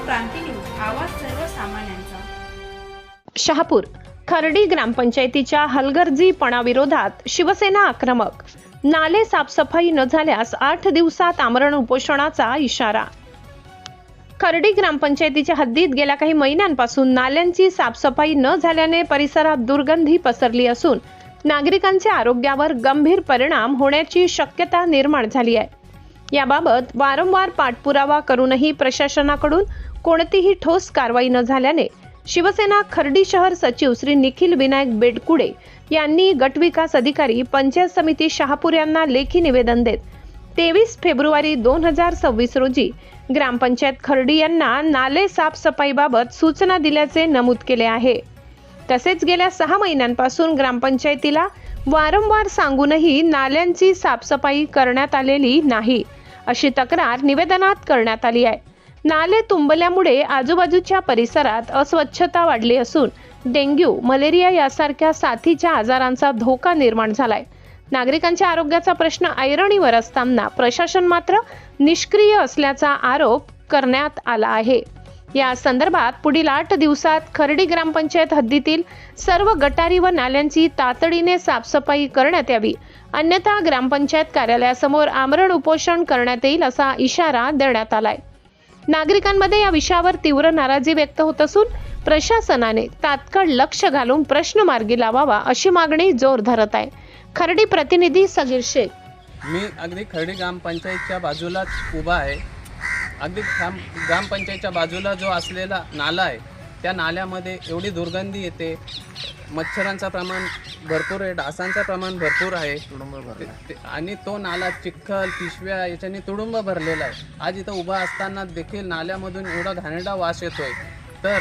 क्रांती news, आवाज सर्वसामान्यांचा। शहापूर खर्डी ग्रामपंचायतीच्या हलगर्जीपणाविरोधात शिवसेना आक्रमक। नाले साफसफाई न झाल्यास 8 दिवसात आमरण उपोषणाचा इशारा। खर्डी ग्रामपंचायतीच्या हद्दीत गेल्या काही महिन्यांपासून नाल्यांची साफसफाई न झाल्याने परिसरात दुर्गंधी पसरली असून नागरिकांच्या आरोग्यावर गंभीर परिणाम होण्याची शक्यता निर्माण झाली आहे। याबाबत वारंवार पाठपुरावा करूनही प्रशासनाकडून कोणतीही ठोस कारवाई न झाल्याने शिवसेना खर्डी शहर सचिव श्री निखिल विनायक बेडकुडे यांनी गटविकास अधिकारी पंचायत समिती शहापूर यांना लेखी निवेदन देत 23 फेब्रुवारी 2026 रोजी ग्रामपंचायत खर्डी यांना नाले साफसफाईबाबत सूचना दिल्याचे नमूद केले आहे। तसेच गेल्या 6 महिन्यांपासून ग्रामपंचायतीला वारंवार सांगूनही नाल्यांची साफसफाई करण्यात आलेली नाही अशी तक्रार निवेदनात करण्यात आली आहे। नाले तुंबल्यामुळे आजूबाजूच्या परिसरात अस्वच्छता वाढली असून डेंग्यू, मलेरिया यासारख्या साथीच्या आजारांचा धोका निर्माण झालाय। नागरिकांच्या आरोग्याचा प्रश्न ऐरणीवर असताना प्रशासन मात्र निष्क्रिय असल्याचा आरोप करण्यात आला आहे। या संदर्भात पुढील 8 दिवसात खर्डी ग्रामपंचायत हद्दीतील सर्व गटारी व नाल्यांची तातडीने साफसफाई करण्यात यावी, अन्यथा ग्रामपंचायत कार्यालयासमोर आमरण उपोषण करण्यात येईल असा इशारा देण्यात आलाय। नागरिकांमध्ये या विषयावर तीव्र नाराजी व्यक्त होत असून प्रशासनाने तात्काळ लक्ष घालून प्रश्न मार्गी लावावा अशी मागणी जोर धरत आहे। खर्डी प्रतिनिधी सगीर शेख। मी अगदी खर्डी ग्रामपंचायतच्या बाजूलाच उभा आहे। अगदी ग्रामपंचायतच्या बाजूला जो असलेला नाला आहे त्या नाल्यामध्ये एवढी दुर्गंधी येते, मच्छरांचं प्रमाण भरपूर आहे, डासांचं प्रमाण भरपूर आहे आणि तो नाला चिखल पिशव्या याच्याने तुडुंब भरलेला आहे। आज इथं उभा असताना देखील नाल्यामधून एवढा घाणेरडा वास येतोय, तर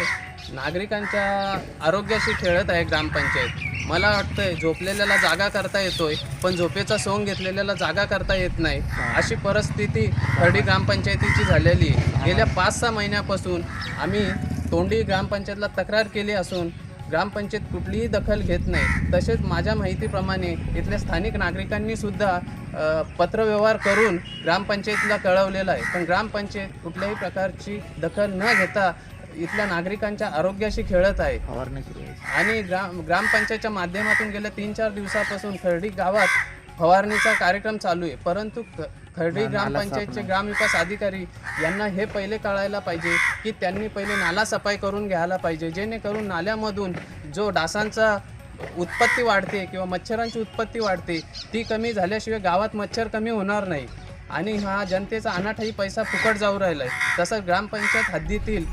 नागरिकांच्या आरोग्याशी खेळत आहे ग्रामपंचायत। मला वाटतंय झोपलेल्याला जागा करता येतोय, पण झोपेचा सोंग घेतलेल्याला जागा करता येत नाही, अशी परिस्थिती खर्डी ग्रामपंचायतीची झालेली आहे। गेल्या 5-6 महिन्यापासून आम्ही तोंडी ग्रामपंचायतला तक्रार केली असून ग्रामपंचायत कुठलीही दखल घेत नाही। तसेच माझ्या माहितीप्रमाणे इथल्या स्थानिक नागरिकांनी सुद्धा पत्रव्यवहार करून ग्रामपंचायतीला कळवलेलं आहे, पण ग्रामपंचायत कुठल्याही प्रकारची दखल न घेता इथल्या नागरिकांच्या आरोग्याशी खेळत आहे आणि ग्रामपंचायतच्या माध्यमातून गेल्या 3-4 दिवसापासून खर्डी गावात फवारणीचा कार्यक्रम चालू आहे, परंतु खर्डी ग्रामपंचायतचे ग्रामविकास अधिकारी यांना हे पहिले कळायला पाहिजे की त्यांनी पहिले नाला सफाई करून घ्यायला पाहिजे, जेणेकरून नाल्यामधून जो डासांचा उत्पत्ती वाढते किंवा मच्छरांची उत्पत्ती वाढते ती कमी झाल्याशिवाय गावात मच्छर कमी होणार नाही आणि हा जनतेचा अनाठाई पैसा फुकट जाऊ राहिला आहे। तसंच ग्रामपंचायत हद्दीतील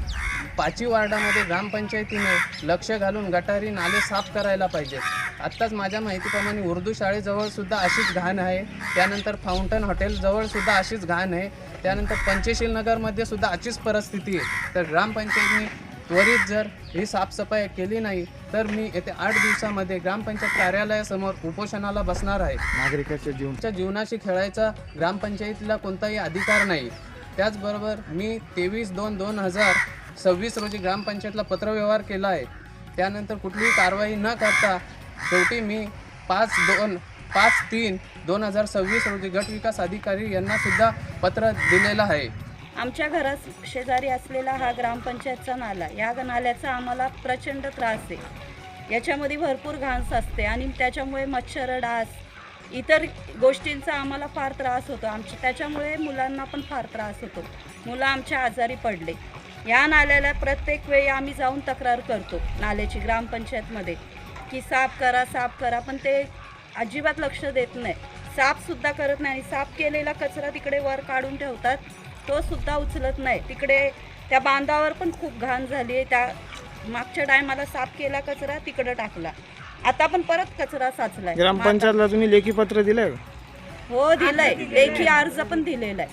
5 वार्डामध्ये ग्रामपंचायतीने लक्ष घालून गटारी नाले साफ करायला पाहिजे। आत्ताच माझ्या माहितीप्रमाणे उर्दू शाळेजवळ सुद्धा अशीच घाण आहे, त्यानंतर फाउंटन हॉटेलजवळ सुद्धा अशीच घाण आहे, त्यानंतर पंचशील नगरमध्ये सुद्धा अशीच परिस्थिती आहे। तर ग्रामपंचायतीने त्वरित जर ही साफसफाई केली नाही तर मी येत्या 8 दिवसामध्ये ग्रामपंचायत कार्यालयासमोर उपोषणाला बसणार आहे। नागरिकांच्या जीवनाशी खेळायचा ग्रामपंचायतीला कोणताही अधिकार नाही। त्याचबरोबर मी 23/2/2026 रोजी ग्रामपंचायतला पत्रव्यवहार केला आहे, त्यानंतर कुठलीही कारवाई न करता शेवटी मी 5/3/2026 रोजी गटविकास अधिकारी यांना सुद्धा पत्र दिलेलं आहे। आमच्या घरात शेजारी असलेला हा ग्रामपंचायतचा नाला, या नाल्याचा आम्हाला प्रचंड त्रास आहे। याच्यामध्ये भरपूर घाण असते आणि त्याच्यामुळे मच्छर, डास, इतर गोष्टींचा आम्हाला फार त्रास होतो। त्याच्यामुळे मुलांना पण फार त्रास होतो, मुलं आमच्या आजारी पडले। या नाल्याला प्रत्येक वेळी आम्ही जाऊन तक्रार करतो नाल्याची ग्रामपंचायतमध्ये की साफ करा, पण ते अजिबात लक्ष देत नाही, साफसुद्धा करत नाही। साफ केलेला कचरा तिकडे वर काढून ठेवतात, तो सुद्धा उचलत नाही। तिकडे त्या बांधावर पण खूप घाण झाली आहे, त्या मागच्या टायमाला साफ केला कचरा तिकडे टाकला, आता पण परत कचरा साचलाय। ग्रामपंचायतला तुम्ही लेखी पत्र दिलंय? हो दिलंय, लेखी अर्ज पण दिलेला आहे।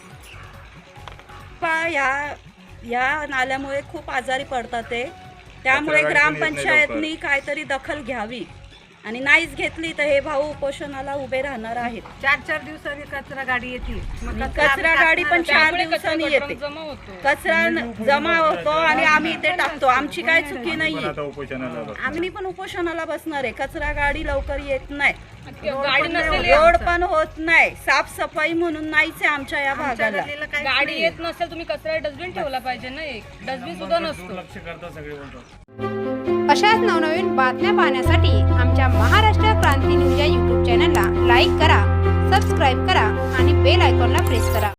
या नाल्यामुळे खूप आजारी पडतात ते, त्यामुळे ग्रामपंचायतनी काहीतरी दखल घ्यावी आणि नाहीच घेतली तर हे भाऊ उपोषणाला उभे राहणार आहेत। 4-4 दिवसांनी कचरा गाडी येते, कचरा गाडी पण 4 दिवसांनी येते, कचरा जमा होतो आणि आम्ही इथे टाकतो। आमची काय चुकी नाहीये, आम्ही पण उपोषणाला बसणार आहे। कचरा गाडी लवकर येत नाही गाडी नसेल रोड पण होत नाही, साफसफाई म्हणून नाहीच आहे आमच्या या भागाला. गाडी येत नसेल, तुम्ही कचरा डस्टबिन ठेवला पाहिजे ना, एक डस्टबिन सुद्धा नसतो. अशाच नवनवीन बातम्या पाहण्यासाठी आमच्या महाराष्ट्र क्रांती न्यूज या यूट्यूब चॅनलला लाईक करा, सबस्क्राईब करा आणि बेल आयकॉनला प्रेस करा.